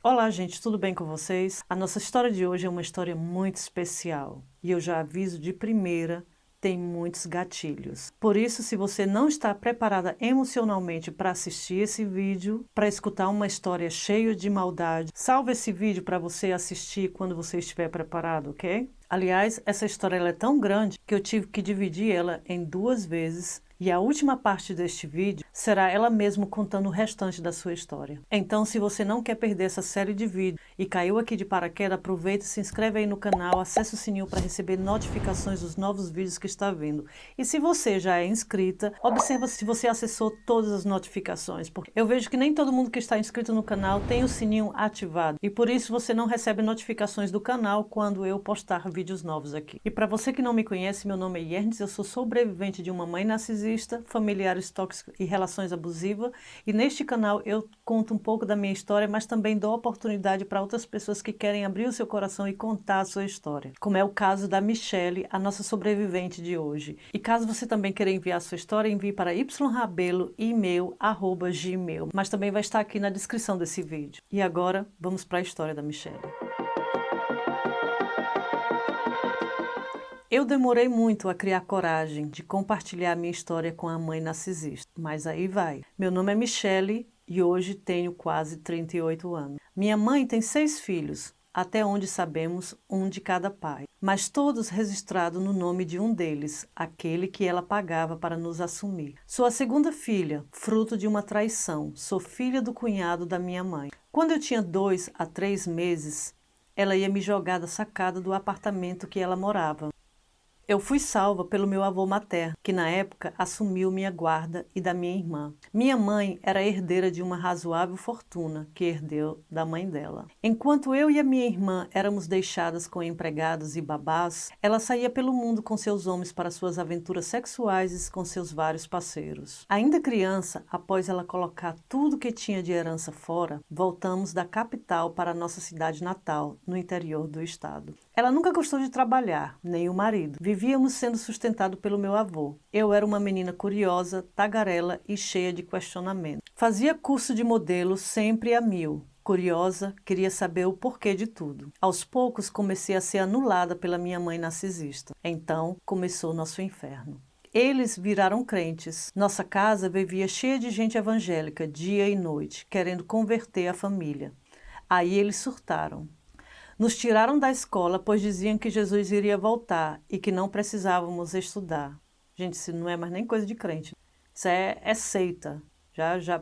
Olá, gente, tudo bem com vocês? A nossa história de hoje é uma história muito especial e eu já aviso de primeira, tem muitos gatilhos. Por isso, se você não está preparada emocionalmente para assistir esse vídeo, para escutar uma história cheia de maldade, salve esse vídeo para você assistir quando você estiver preparado, ok? Aliás, essa história ela é tão grande que eu tive que dividir ela em 2 vezes. E a última parte deste vídeo será ela mesma contando o restante da sua história. Então, se você não quer perder essa série de vídeos e caiu aqui de paraquedas, aproveita e se inscreve aí no canal, acesse o sininho para receber notificações dos novos vídeos que está vindo. E se você já é inscrita, observa se você acessou todas as notificações, porque eu vejo que nem todo mundo que está inscrito no canal tem o sininho ativado. E por isso você não recebe notificações do canal quando eu postar vídeos novos aqui. E para você que não me conhece, meu nome é Yernes, eu sou sobrevivente de uma mãe narcisista, familiares tóxicos e relações abusivas, e neste canal eu conto um pouco da minha história, mas também dou oportunidade para outras pessoas que querem abrir o seu coração e contar a sua história, como é o caso da Michelle, a nossa sobrevivente de hoje. E caso você também queira enviar a sua história, envie para yrabelo@gmail, mas também vai estar aqui na descrição desse vídeo. E agora, vamos para a história da Michelle. Eu demorei muito a criar coragem de compartilhar minha história com a mãe narcisista, mas aí vai. Meu nome é Michelle e hoje tenho quase 38 anos. Minha mãe tem 6 filhos, até onde sabemos, um de cada pai, mas todos registrados no nome de um deles, aquele que ela pagava para nos assumir. Sou a segunda filha, fruto de uma traição. Sou filha do cunhado da minha mãe. Quando eu tinha 2 a 3 meses, ela ia me jogar da sacada do apartamento que ela morava. Eu fui salva pelo meu avô materno, que na época assumiu minha guarda e da minha irmã. Minha mãe era herdeira de uma razoável fortuna que herdeu da mãe dela. Enquanto eu e a minha irmã éramos deixadas com empregados e babás, ela saía pelo mundo com seus homens para suas aventuras sexuais e com seus vários parceiros. Ainda criança, após ela colocar tudo que tinha de herança fora, voltamos da capital para a nossa cidade natal, no interior do estado. Ela nunca gostou de trabalhar, nem o marido. Vivíamos sendo sustentados pelo meu avô. Eu era uma menina curiosa, tagarela e cheia de questionamento. Fazia curso de modelo sempre a mil. Curiosa, queria saber o porquê de tudo. Aos poucos comecei a ser anulada pela minha mãe narcisista. Então começou nosso inferno. Eles viraram crentes. Nossa casa vivia cheia de gente evangélica, dia e noite, querendo converter a família. Aí eles surtaram. Nos tiraram da escola, pois diziam que Jesus iria voltar e que não precisávamos estudar. Gente, isso não é mais nem coisa de crente. Isso é seita.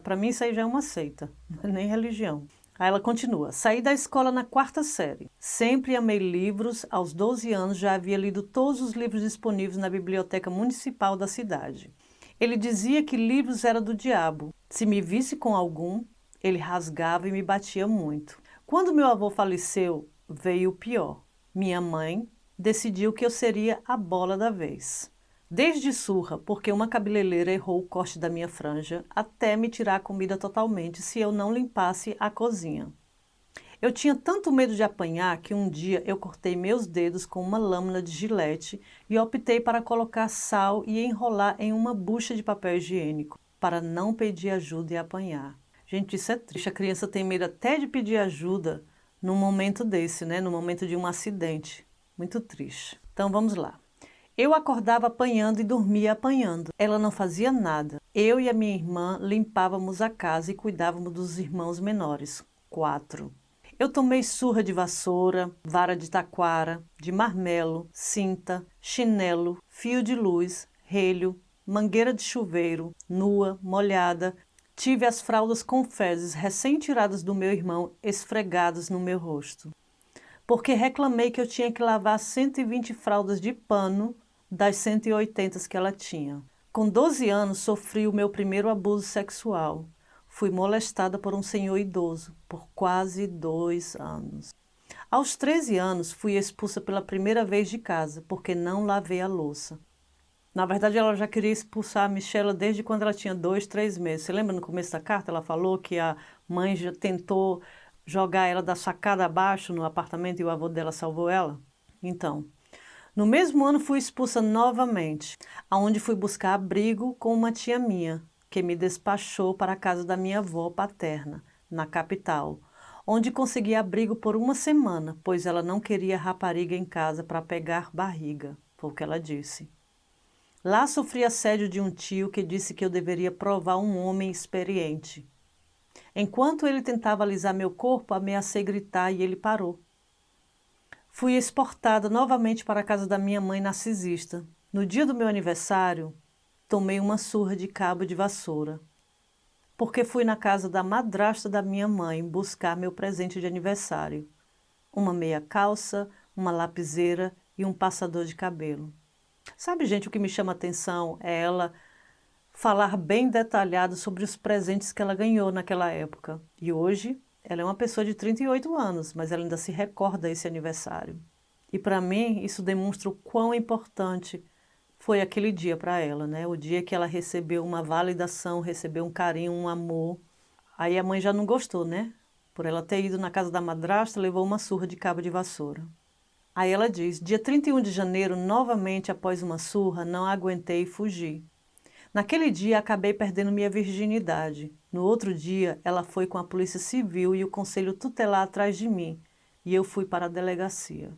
Para mim, isso aí já é uma seita, não é nem religião. Aí ela continua. Saí da escola na 4ª série. Sempre amei livros. Aos 12 anos já havia lido todos os livros disponíveis na biblioteca municipal da cidade. Ele dizia que livros eram do diabo. Se me visse com algum, ele rasgava e me batia muito. Quando meu avô faleceu, veio o pior. Minha mãe decidiu que eu seria a bola da vez. Desde surra, porque uma cabeleireira errou o corte da minha franja, até me tirar a comida totalmente se eu não limpasse a cozinha. Eu tinha tanto medo de apanhar que um dia eu cortei meus dedos com uma lâmina de gilete e optei para colocar sal e enrolar em uma bucha de papel higiênico, para não pedir ajuda e apanhar. Gente, isso é triste. A criança tem medo até de pedir ajuda num momento desse, né? No momento de um acidente. Muito triste. Então vamos lá. Eu acordava apanhando e dormia apanhando. Ela não fazia nada. Eu e a minha irmã limpávamos a casa e cuidávamos dos irmãos menores, 4. Eu tomei surra de vassoura, vara de taquara, de marmelo, cinta, chinelo, fio de luz, relho, mangueira de chuveiro, nua, molhada. Tive as fraldas com fezes recém-tiradas do meu irmão esfregadas no meu rosto. Porque reclamei que eu tinha que lavar 120 fraldas de pano das 180 que ela tinha. Com 12 anos, sofri o meu primeiro abuso sexual. Fui molestada por um senhor idoso por quase 2 anos. Aos 13 anos, fui expulsa pela primeira vez de casa, porque não lavei a louça. Na verdade, ela já queria expulsar a Michelle desde quando ela tinha 2, 3 meses. Você lembra no começo da carta? Ela falou que a mãe já tentou jogar ela da sacada abaixo no apartamento e o avô dela salvou ela? Então, no mesmo ano fui expulsa novamente, aonde fui buscar abrigo com uma tia minha, que me despachou para a casa da minha avó paterna, na capital, onde consegui abrigo por uma semana, pois ela não queria rapariga em casa para pegar barriga, foi o que ela disse. Lá sofri assédio de um tio que disse que eu deveria provar um homem experiente. Enquanto ele tentava alisar meu corpo, ameacei gritar e ele parou. Fui exportada novamente para a casa da minha mãe narcisista. No dia do meu aniversário, tomei uma surra de cabo de vassoura, porque fui na casa da madrasta da minha mãe buscar meu presente de aniversário. Uma meia calça, uma lapiseira e um passador de cabelo. Sabe, gente, o que me chama a atenção é ela falar bem detalhado sobre os presentes que ela ganhou naquela época. E hoje, ela é uma pessoa de 38 anos, mas ela ainda se recorda desse aniversário. E para mim, isso demonstra o quão importante foi aquele dia para ela, né? O dia que ela recebeu uma validação, recebeu um carinho, um amor. Aí a mãe já não gostou, né? Por ela ter ido na casa da madrasta, levou uma surra de cabo de vassoura. Aí ela diz, dia 31 de janeiro, novamente após uma surra, não aguentei e fugi. Naquele dia, acabei perdendo minha virginidade. No outro dia, ela foi com a polícia civil e o conselho tutelar atrás de mim, e eu fui para a delegacia.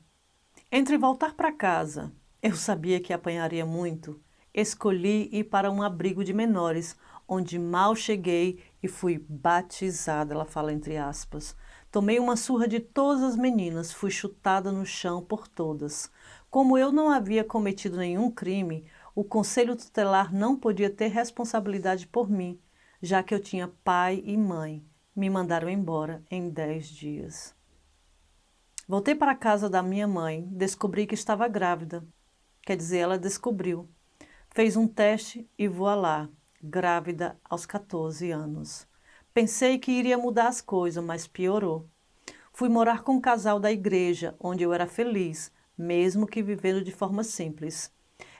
Entre voltar para casa, eu sabia que apanharia muito, escolhi ir para um abrigo de menores, onde mal cheguei e fui batizada, ela fala entre aspas. Tomei uma surra de todas as meninas, fui chutada no chão por todas. Como eu não havia cometido nenhum crime, o conselho tutelar não podia ter responsabilidade por mim, já que eu tinha pai e mãe. Me mandaram embora em 10 dias. Voltei para a casa da minha mãe, descobri que estava grávida. Quer dizer, ela descobriu. Fez um teste e voilá, grávida aos 14 anos. Pensei que iria mudar as coisas, mas piorou. Fui morar com um casal da igreja, onde eu era feliz, mesmo que vivendo de forma simples.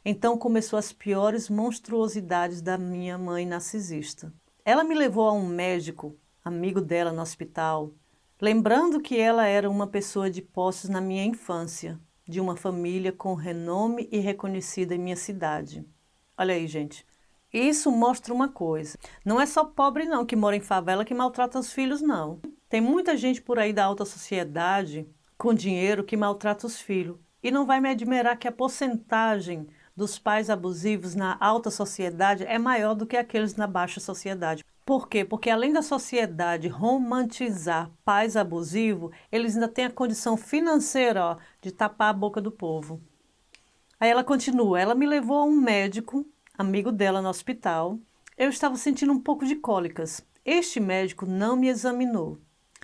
Então começou as piores monstruosidades da minha mãe narcisista. Ela me levou a um médico, amigo dela no hospital, lembrando que ela era uma pessoa de posses na minha infância, de uma família com renome e reconhecida em minha cidade. Olha aí, gente. Isso mostra uma coisa. Não é só pobre não que mora em favela que maltrata os filhos, não. Tem muita gente por aí da alta sociedade com dinheiro que maltrata os filhos. E não vai me admirar que a porcentagem dos pais abusivos na alta sociedade é maior do que aqueles na baixa sociedade. Por quê? Porque além da sociedade romantizar pais abusivos, eles ainda têm a condição financeira, ó, de tapar a boca do povo. Aí ela continua, ela me levou a um médico, amigo dela no hospital. Eu estava sentindo um pouco de cólicas. Este médico não me examinou,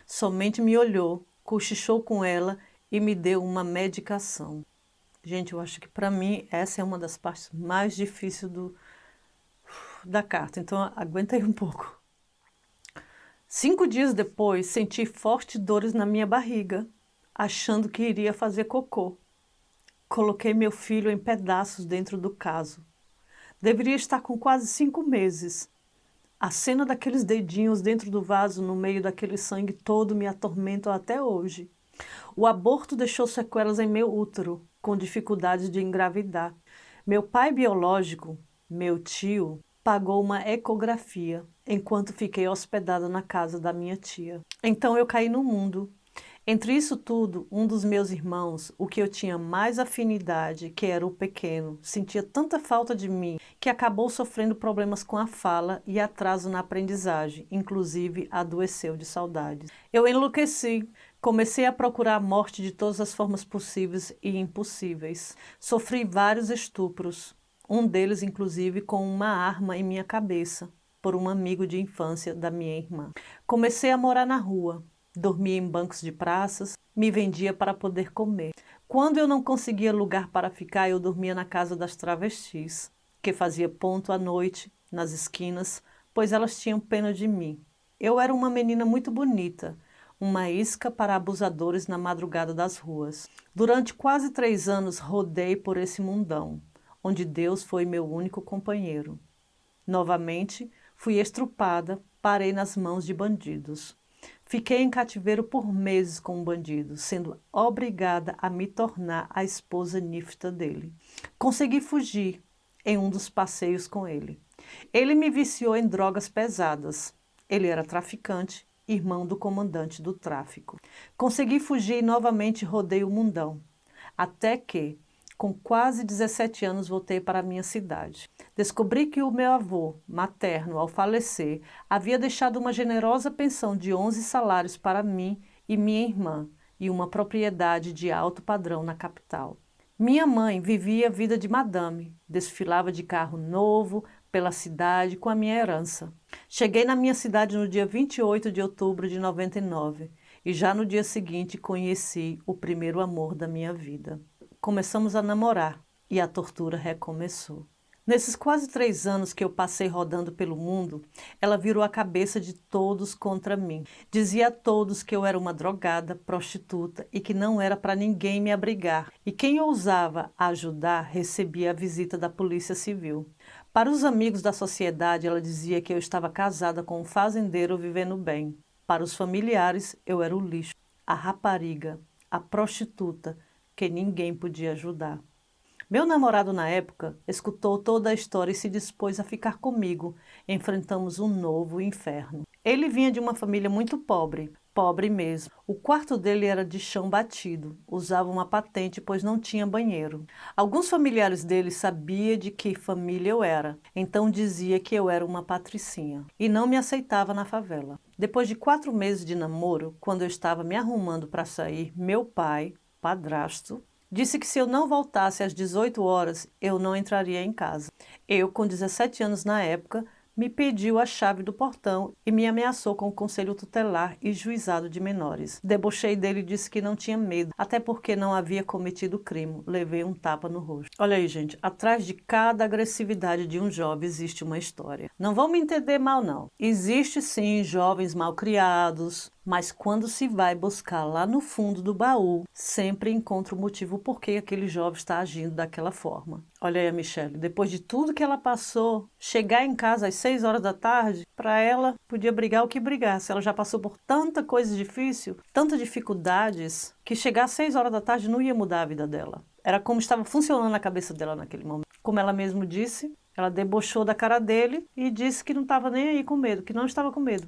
somente me olhou, cochichou com ela e me deu uma medicação. Gente, eu acho que para mim essa é uma das partes mais difíceis da carta, então aguenta aí um pouco. 5 dias depois, senti fortes dores na minha barriga, achando que iria fazer cocô. Coloquei meu filho em pedaços dentro do caso. Deveria estar com quase 5 meses. A cena daqueles dedinhos dentro do vaso, no meio daquele sangue todo, me atormenta até hoje. O aborto deixou sequelas em meu útero, com dificuldades de engravidar. Meu pai biológico, meu tio, pagou uma ecografia, enquanto fiquei hospedada na casa da minha tia. Então eu caí no mundo. Entre isso tudo, um dos meus irmãos, o que eu tinha mais afinidade, que era o pequeno, sentia tanta falta de mim que acabou sofrendo problemas com a fala e atraso na aprendizagem, inclusive adoeceu de saudades. Eu enlouqueci, comecei a procurar a morte de todas as formas possíveis e impossíveis. Sofri vários estupros, um deles inclusive com uma arma em minha cabeça, por um amigo de infância da minha irmã. Comecei a morar na rua. Dormia em bancos de praças, me vendia para poder comer. Quando eu não conseguia lugar para ficar, eu dormia na casa das travestis, que fazia ponto à noite, nas esquinas, pois elas tinham pena de mim. Eu era uma menina muito bonita, uma isca para abusadores na madrugada das ruas. Durante quase 3 anos rodei por esse mundão, onde Deus foi meu único companheiro. Novamente, fui estrupada, parei nas mãos de bandidos. Fiquei em cativeiro por meses com um bandido, sendo obrigada a me tornar a esposa nífita dele. Consegui fugir em um dos passeios com ele. Ele me viciou em drogas pesadas. Ele era traficante irmão do comandante do tráfico. Consegui fugir e novamente rodei o mundão, até que, com quase 17 anos, voltei para a minha cidade. Descobri que o meu avô materno, ao falecer, havia deixado uma generosa pensão de 11 salários para mim e minha irmã, e uma propriedade de alto padrão na capital. Minha mãe vivia a vida de madame, desfilava de carro novo pela cidade com a minha herança. Cheguei na minha cidade no dia 28 de outubro de 99 e já no dia seguinte conheci o primeiro amor da minha vida. Começamos a namorar e a tortura recomeçou. Nesses quase 3 anos que eu passei rodando pelo mundo, ela virou a cabeça de todos contra mim. Dizia a todos que eu era uma drogada, prostituta e que não era para ninguém me abrigar. E quem ousava ajudar recebia a visita da Polícia Civil. Para os amigos da sociedade, ela dizia que eu estava casada com um fazendeiro vivendo bem. Para os familiares, eu era o lixo, a rapariga, a prostituta, que ninguém podia ajudar. Meu namorado na época escutou toda a história e se dispôs a ficar comigo. Enfrentamos um novo inferno. Ele vinha de uma família muito pobre, pobre mesmo. O quarto dele era de chão batido, usava uma patente pois não tinha banheiro. Alguns familiares dele sabiam de que família eu era, então dizia que eu era uma patricinha e não me aceitava na favela. Depois de 4 meses de namoro, quando eu estava me arrumando para sair, meu pai, padrasto, disse que se eu não voltasse às 18 horas, eu não entraria em casa. Eu, com 17 anos na época, me pediu a chave do portão e me ameaçou com o conselho tutelar e juizado de menores. Debochei dele e disse que não tinha medo, até porque não havia cometido crime. Levei um tapa no rosto. Olha aí, gente, atrás de cada agressividade de um jovem existe uma história. Não vão me entender mal, não. Existe sim jovens mal criados, mas quando se vai buscar lá no fundo do baú, sempre encontra o motivo por que aquele jovem está agindo daquela forma. Olha aí a Michelle, depois de tudo que ela passou, chegar em casa às 6 horas da tarde, para ela podia brigar o que brigasse. Ela já passou por tanta coisa difícil, tantas dificuldades, que chegar às 6 horas da tarde não ia mudar a vida dela. Era como estava funcionando a cabeça dela naquele momento. Como ela mesma disse, ela debochou da cara dele e disse que não estava nem aí com medo, que não estava com medo.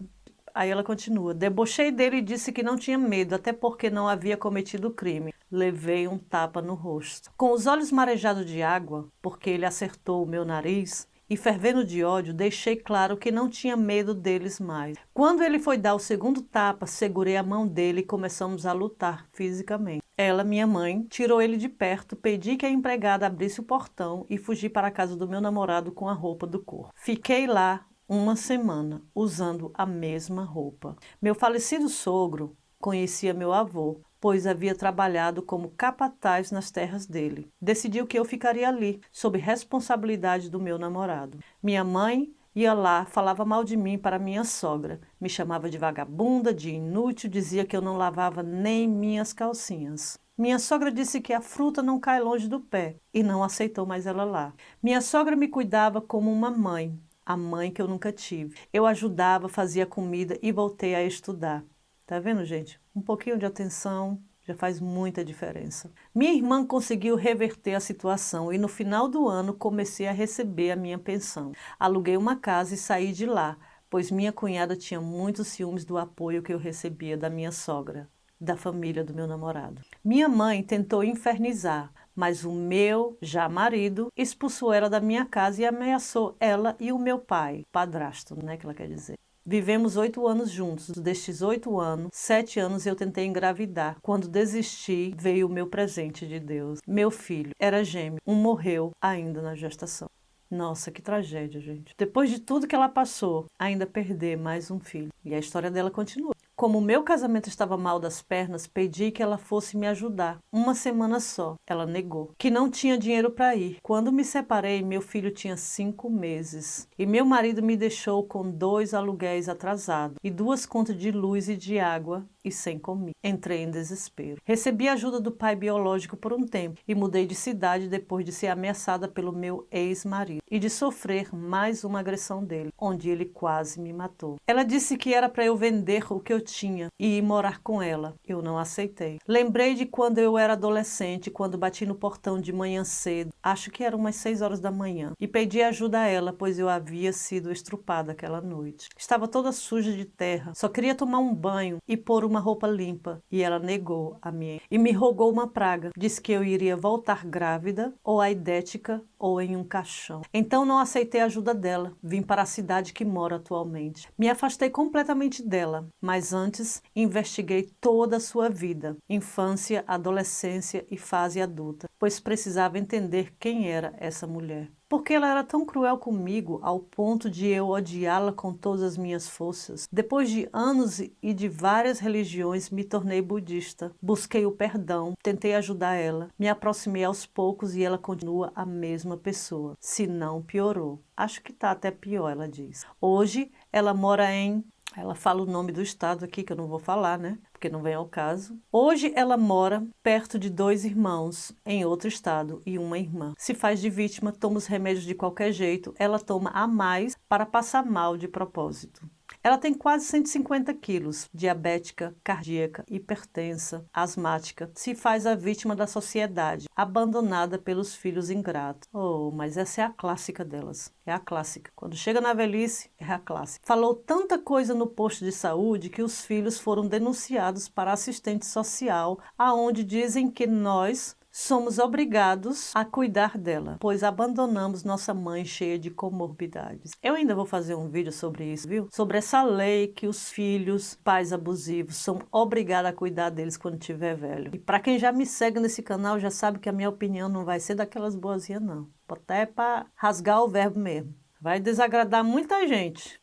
Aí ela continua, debochei dele e disse que não tinha medo, até porque não havia cometido crime. Levei um tapa no rosto. Com os olhos marejados de água, porque ele acertou o meu nariz, e fervendo de ódio, deixei claro que não tinha medo deles mais. Quando ele foi dar o segundo tapa, segurei a mão dele e começamos a lutar fisicamente. Ela, minha mãe, tirou ele de perto, pedi que a empregada abrisse o portão e fugi para a casa do meu namorado com a roupa do corpo. Fiquei lá 1 semana, usando a mesma roupa. Meu falecido sogro conhecia meu avô, pois havia trabalhado como capataz nas terras dele. Decidiu que eu ficaria ali, sob responsabilidade do meu namorado. Minha mãe ia lá, falava mal de mim para minha sogra. Me chamava de vagabunda, de inútil, dizia que eu não lavava nem minhas calcinhas. Minha sogra disse que a fruta não cai longe do pé e não aceitou mais ela lá. Minha sogra me cuidava como uma mãe, a mãe que eu nunca tive. Eu ajudava, fazia comida e voltei a estudar. Tá vendo, gente? Um pouquinho de atenção já faz muita diferença. Minha irmã conseguiu reverter a situação e no final do ano comecei a receber a minha pensão. Aluguei uma casa e saí de lá, pois minha cunhada tinha muitos ciúmes do apoio que eu recebia da minha sogra, da família do meu namorado. Minha mãe tentou infernizar, mas o meu, já marido, expulsou ela da minha casa e ameaçou ela e o meu pai, padrasto, né, que ela quer dizer. Vivemos 8 anos juntos. Destes 8 anos, 7 anos eu tentei engravidar. Quando desisti, veio o meu presente de Deus. Meu filho era gêmeo. Um morreu ainda na gestação. Nossa, que tragédia, gente. Depois de tudo que ela passou, ainda perder mais um filho. E a história dela continua. Como o meu casamento estava mal das pernas, pedi que ela fosse me ajudar. 1 semana só. Ela negou. Que não tinha dinheiro para ir. Quando me separei, meu filho tinha 5 meses. E meu marido me deixou com 2 aluguéis atrasados e 2 contas de luz e de água e sem comida. Entrei em desespero. Recebi a ajuda do pai biológico por um tempo e mudei de cidade depois de ser ameaçada pelo meu ex-marido e de sofrer mais uma agressão dele, onde ele quase me matou. Ela disse que era para eu vender o que eu tinha e ir morar com ela. Eu não aceitei. Lembrei de quando eu era adolescente, quando bati no portão de manhã cedo, acho que eram umas 6 horas da manhã, e pedi ajuda a ela, pois eu havia sido estrupada aquela noite. Estava toda suja de terra, só queria tomar um banho e pôr uma roupa limpa, e ela negou a minha e me rogou uma praga. Disse que eu iria voltar grávida, ou aidética, ou em um caixão. Então não aceitei a ajuda dela, vim para a cidade que moro atualmente. Me afastei completamente dela, mas antes investiguei toda a sua vida, infância, adolescência e fase adulta, pois precisava entender quem era essa mulher. Porque ela era tão cruel comigo ao ponto de eu odiá-la com todas as minhas forças. Depois de anos e de várias religiões, me tornei budista. Busquei o perdão, tentei ajudar ela, me aproximei aos poucos e ela continua a mesma pessoa, se não piorou. Acho que está até pior, ela diz. Hoje ela mora em... Ela fala o nome do estado aqui, que eu não vou falar, né? Porque não vem ao caso. Hoje ela mora perto de 2 irmãos em outro estado e uma irmã. Se faz de vítima, toma os remédios de qualquer jeito. Ela toma a mais para passar mal de propósito. Ela tem quase 150 quilos, diabética, cardíaca, hipertensa, asmática. Se faz a vítima da sociedade, abandonada pelos filhos ingratos. Oh, mas essa é a clássica delas. É a clássica. Quando chega na velhice, é a clássica. Falou tanta coisa no posto de saúde que os filhos foram denunciados para assistente social, aonde dizem que nós somos obrigados a cuidar dela, pois abandonamos nossa mãe cheia de comorbidades. Eu ainda vou fazer um vídeo sobre isso, viu? Sobre essa lei que os filhos, pais abusivos, são obrigados a cuidar deles quando tiver velho. E para quem já me segue nesse canal, já sabe que a minha opinião não vai ser daquelas boazinhas, não. Até para rasgar o verbo mesmo. Vai desagradar muita gente.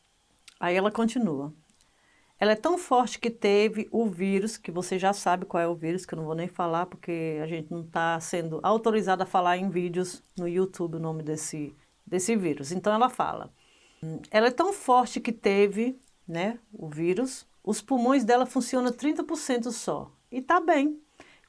Aí ela continua. Ela é tão forte que teve o vírus, que você já sabe qual é o vírus, que eu não vou nem falar, porque a gente não está sendo autorizada a falar em vídeos no YouTube o nome desse vírus. Então ela fala, ela é tão forte que teve, né, o vírus, os pulmões dela funcionam 30% só. E tá bem.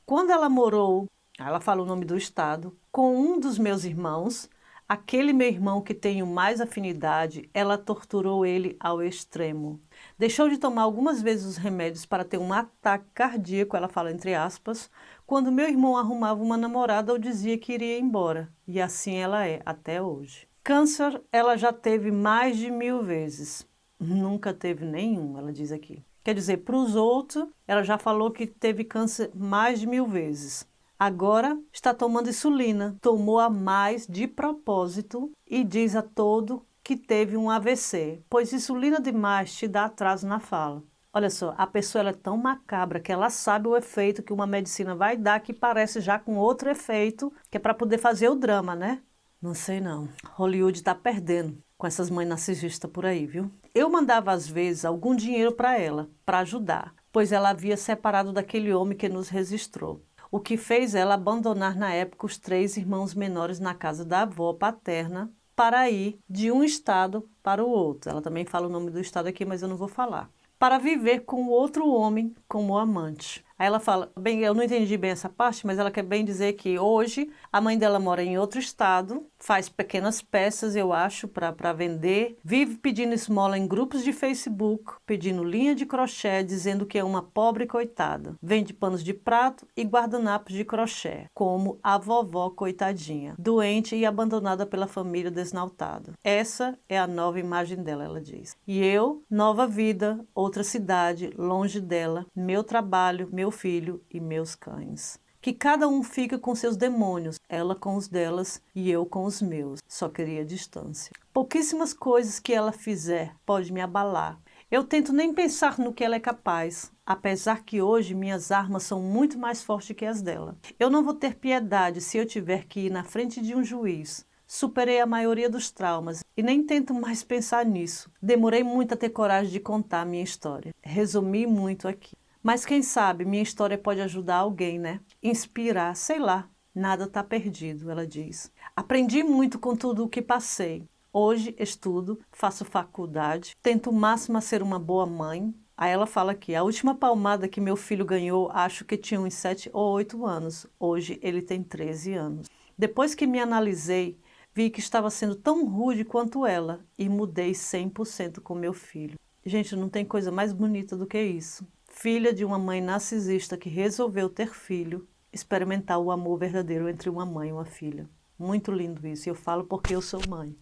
Quando ela morou, ela fala o nome do estado, com um dos meus irmãos, aquele meu irmão que tenho mais afinidade, ela torturou ele ao extremo. Deixou de tomar algumas vezes os remédios para ter um ataque cardíaco, ela fala entre aspas, quando meu irmão arrumava uma namorada ou dizia que iria embora. E assim ela é, até hoje. Câncer, ela já teve mais de 1000 vezes. Nunca teve nenhum, ela diz aqui. Quer dizer, para os outros, ela já falou que teve câncer mais de 1000 vezes. Agora está tomando insulina, tomou a mais de propósito e diz a todo que teve um AVC, pois insulina demais te dá atraso na fala. Olha só, a pessoa ela é tão macabra que ela sabe o efeito que uma medicina vai dar que parece já com outro efeito, que é para poder fazer o drama, né? Não sei não. Hollywood está perdendo com essas mães narcisistas por aí, viu? Eu mandava às vezes algum dinheiro para ela, para ajudar, pois ela havia separado daquele homem que nos registrou. O que fez ela abandonar na época os 3 irmãos menores na casa da avó paterna para ir de um estado para o outro. Ela também fala o nome do estado aqui, mas eu não vou falar. Para viver com outro homem como amante. Aí ela fala, bem, eu não entendi bem essa parte, mas ela quer bem dizer que hoje a mãe dela mora em outro estado, faz pequenas peças, eu acho, para vender, vive pedindo esmola em grupos de Facebook, pedindo linha de crochê, dizendo que é uma pobre coitada. Vende panos de prato e guardanapos de crochê, como a vovó coitadinha, doente e abandonada pela família desnautada. Essa é a nova imagem dela, ela diz. E eu, nova vida, outra cidade, longe dela, meu trabalho, meu filho e meus cães. Que cada um fica com seus demônios, ela com os delas e eu com os meus. Só queria distância. Pouquíssimas coisas que ela fizer pode me abalar. Eu tento nem pensar no que ela é capaz, apesar que hoje minhas armas são muito mais fortes que as dela. Eu não vou ter piedade se eu tiver que ir na frente de um juiz. Superei a maioria dos traumas e nem tento mais pensar nisso. Demorei muito a ter coragem de contar a minha história. Resumi muito aqui. Mas quem sabe minha história pode ajudar alguém, né? Inspirar, sei lá. Nada está perdido, ela diz. Aprendi muito com tudo o que passei. Hoje estudo, faço faculdade, tento o máximo a ser uma boa mãe, Aí ela fala aqui, a última palmada que meu filho ganhou, acho que tinha uns 7 ou 8 anos. Hoje ele tem 13 anos. Depois que me analisei, vi que estava sendo tão rude quanto ela e mudei 100% com meu filho. Gente, não tem coisa mais bonita do que isso. Filha de uma mãe narcisista que resolveu ter filho, experimentar o amor verdadeiro entre uma mãe e uma filha. Muito lindo isso, e eu falo porque eu sou mãe.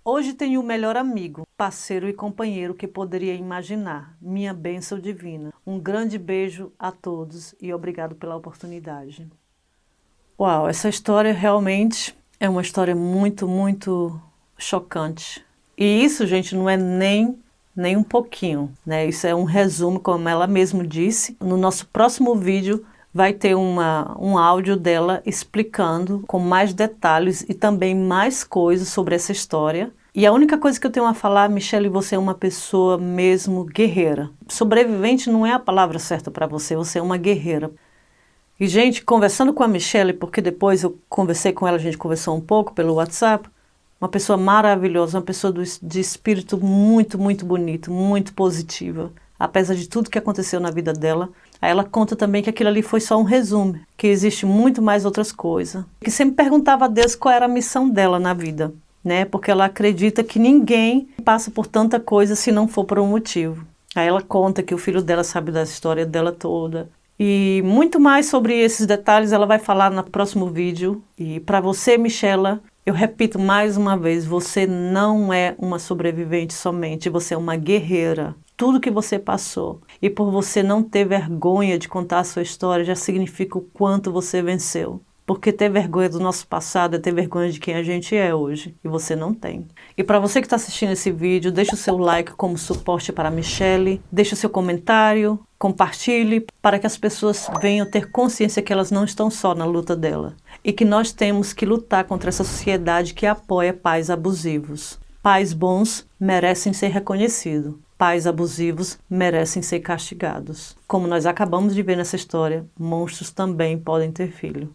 Hoje tenho o melhor amigo, parceiro e companheiro que poderia imaginar. Minha bênção divina. Um grande beijo a todos e obrigado pela oportunidade. Uau, essa história realmente é uma história muito, muito chocante. E isso, gente, não é nem um pouquinho, né? Isso é um resumo, como ela mesma disse. No nosso próximo vídeo vai ter um áudio dela explicando com mais detalhes e também mais coisas sobre essa história. E a única coisa que eu tenho a falar, Michele, você é uma pessoa mesmo guerreira. Sobrevivente não é a palavra certa para você, você é uma guerreira. E, gente, conversando com a Michele, porque depois eu conversei com ela, a gente conversou um pouco pelo WhatsApp, uma pessoa maravilhosa, uma pessoa de espírito muito, muito bonito, muito positiva. Apesar de tudo que aconteceu na vida dela, aí ela conta também que aquilo ali foi só um resumo, que existe muito mais outras coisas. Que sempre perguntava a Deus qual era a missão dela na vida, né? Porque ela acredita que ninguém passa por tanta coisa se não for por um motivo. Aí ela conta que o filho dela sabe da história dela toda. E muito mais sobre esses detalhes ela vai falar no próximo vídeo. E para você, Michela, eu repito mais uma vez, você não é uma sobrevivente somente, você é uma guerreira. Tudo que você passou. E por você não ter vergonha de contar a sua história já significa o quanto você venceu. Porque ter vergonha do nosso passado é ter vergonha de quem a gente é hoje. E você não tem. E para você que está assistindo esse vídeo, deixa o seu like como suporte para a Michele. Deixa o seu comentário, compartilhe, para que as pessoas venham ter consciência que elas não estão só na luta dela. E que nós temos que lutar contra essa sociedade que apoia pais abusivos. Pais bons merecem ser reconhecidos. Pais abusivos merecem ser castigados. Como nós acabamos de ver nessa história, monstros também podem ter filho.